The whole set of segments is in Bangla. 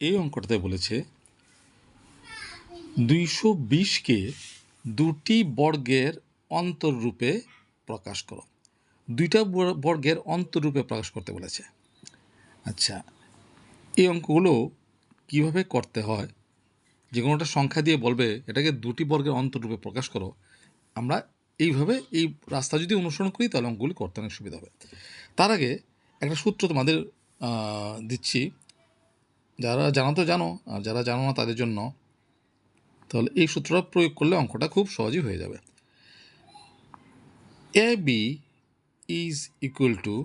এই অঙ্কটাতে বলেছে 220কে দুটি বর্গের অন্তররূপে প্রকাশ করো। দুইটা বর্গের অন্তররূপে প্রকাশ করতে বলেছে। আচ্ছা, এই অঙ্কগুলো কিভাবে করতে হয়, যে কোনো একটা সংখ্যা দিয়ে বলবে এটাকে দুটি বর্গের অন্তররূপে প্রকাশ করো, আমরা এইভাবে এই রাস্তা যদি অনুসরণ করি তাহলে অঙ্কগুলি করতে অনেক সুবিধা হবে। তার আগে একটা সূত্র তোমাদের দিচ্ছি, যারা জানো তো জানো, আর যারা জানো না তাদের জন্য। তাহলে এই সূত্রটা প্রয়োগ করলে অঙ্কটা খুব সহজই হয়ে যাবে। AB is equal to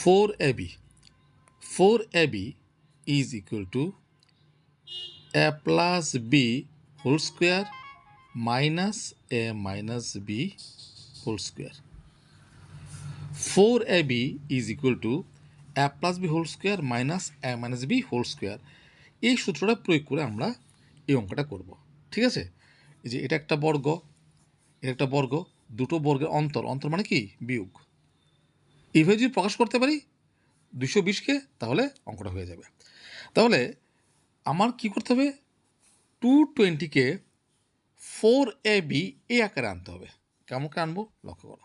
4AB. 4AB is equal to A plus B whole square minus A minus B whole square. 4AB is equal to A plus B whole square minus A minus B whole square. এই সূত্রটা প্রয়োগ করে আমরা এই অঙ্কটা করব। ঠিক আছে, এই যে এটা একটা বর্গ, এটা একটা বর্গ, দুটো বর্গের অন্তর, অন্তর মানে কি বিয়োগ। এইভাবে যদি প্রকাশ করতে পারি 220কে, তাহলে অঙ্কটা হয়ে যাবে। তাহলে আমার কি করতে হবে, 220কে 4AB এই আকারে আনতে হবে। কেমন করে আনবো লক্ষ্য করো।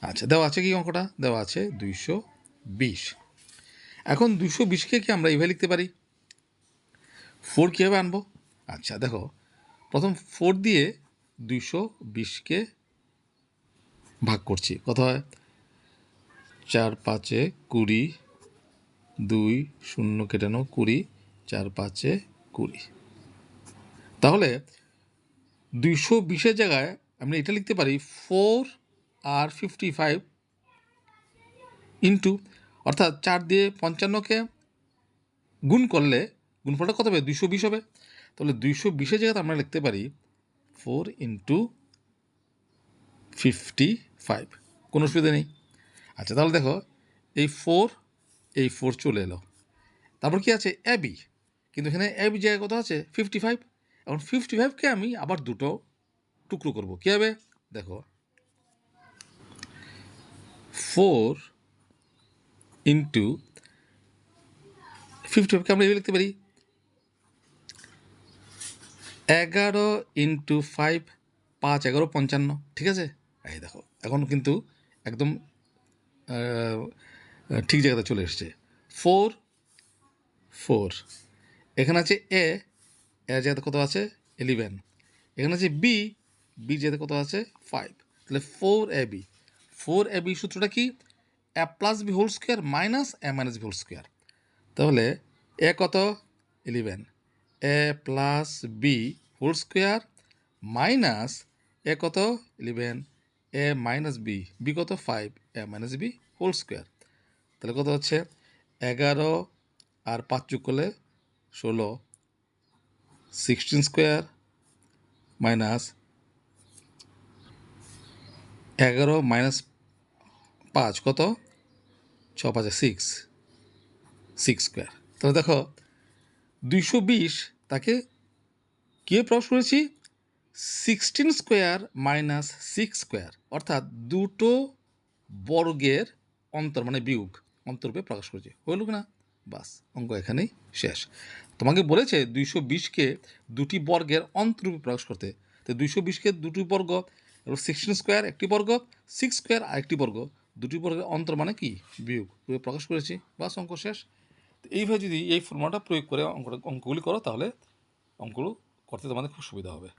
আচ্ছা, দেওয়া আছে কি অঙ্কটা, দেওয়া আছে 220। এখন 220কে কি আমরা এইভাবে লিখতে পারি, 4 কীভাবে আনবো? আচ্ছা দেখো, প্রথম 4 দিয়ে 220কে ভাগ করছি, কত হয়? 4 5 20, 2 0 কেটে নাও 20, 4 5 20। তাহলে 220-এর জায়গায় আমরা এটা লিখতে পারি 4 আর 55 ইন্টু, অর্থাৎ 4 দিয়ে 55কে গুণ করলে গুণফলটা কত হবে? 220 হবে। তাহলে 220-এর জায়গায় আমরা লিখতে পারি 4 ইন্টু 55, কোনো অসুবিধা নেই। আচ্ছা, তাহলে দেখো এই 4 চলে এলো, তারপর কি আছে এবি, কিন্তু এখানে এবি জায়গায় কত আছে? 55। এখন 55কে আমি আবার দুটো টুকরো করব, কী হবে দেখো, 4 ইন্টু 55কে আমরা এভাবে লিখতে পারি 11 ইন্টু 5, 5 11 55। ঠিক আছে, এই দেখো এখন কিন্তু একদম ঠিক জায়গাতে চলে এসছে। 4 4, এখানে আছে এ, এর জায়গাতে কত আছে? 11। এখানে আছে বি, বি জায়গাতে কত আছে? 5। তাহলে 4AB। 4AB সূত্রটা কি? A plus B whole square minus A minus B whole square. তাহলে এ কত? 11, A plus B whole square minus A কত? 11, এ মাইনাস বি, বি কত? 5, A minus B whole square. তাহলে কত হচ্ছে? 11 আর 5 যোগ করলে 16, 16 স্কোয়ার মাইনাস 11 মাইনাস 5 কত? 6 5 6, 6 স্কোয়ার। তাহলে দেখো 220 তাকে কী প্রকাশ করেছি? 16 স্কোয়ার মাইনাস 6 স্কোয়ার, অর্থাৎ দুটো বর্গের অন্তর মানে বিয়োগ অন্তরূপে প্রকাশ করেছি। হইল কি না? বাস, অঙ্ক এখানেই শেষ। তোমাকে বলেছে 220কে দুটি বর্গের অন্তরূপে প্রকাশ করতে। তো 220কে দুটি বর্গ, এবং 16 স্কোয়ার একটি বর্গ, 6 স্কোয়ার আরেকটি বর্গ, দুটি বর্গের অন্তর মানে কি বিয়োগ প্রকাশ করেছি। বাস, অঙ্ক শেষ। তো এইভাবে যদি এই ফর্মুলাটা প্রয়োগ করে অঙ্কগুলি করো, তাহলে অঙ্কগুলো করতে তোমাদের খুব সুবিধা হবে।